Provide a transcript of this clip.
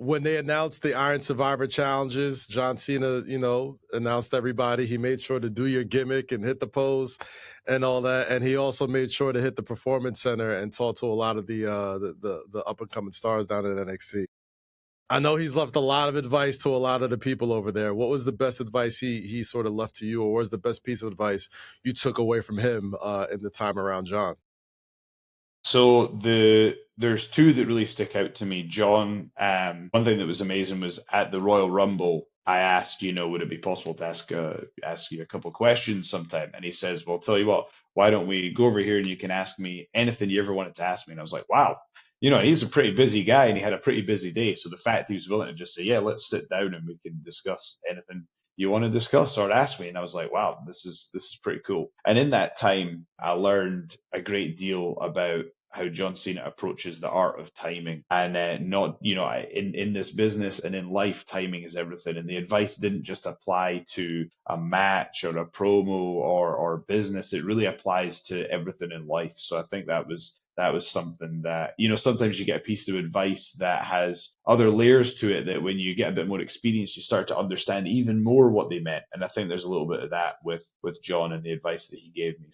when they announced the Iron Survivor challenges, John Cena, announced everybody. He made sure to do your gimmick and hit the pose and all that. And he also made sure to hit the Performance Center and talk to a lot of the up and coming stars down at NXT. I know he's left a lot of advice to a lot of the people over there. What was the best advice he sort of left to you, or what was the best piece of advice you took away from him in the time around John? So there's two that really stick out to me. John, one thing that was amazing was at the Royal Rumble, I asked, would it be possible to ask you a couple questions sometime? And he says, well, tell you what, why don't we go over here and you can ask me anything you ever wanted to ask me? And I was like, wow, he's a pretty busy guy and he had a pretty busy day. So the fact he was willing to just say, yeah, let's sit down and we can discuss anything you want to discuss or ask me. And I was like, wow, this is pretty cool. And in that time, I learned a great deal about how John Cena approaches the art of timing, and not, in this business and in life, timing is everything. And the advice didn't just apply to a match or a promo or business. It really applies to everything in life. So I think that was something that, sometimes you get a piece of advice that has other layers to it, that when you get a bit more experience, you start to understand even more what they meant. And I think there's a little bit of that with John and the advice that he gave me.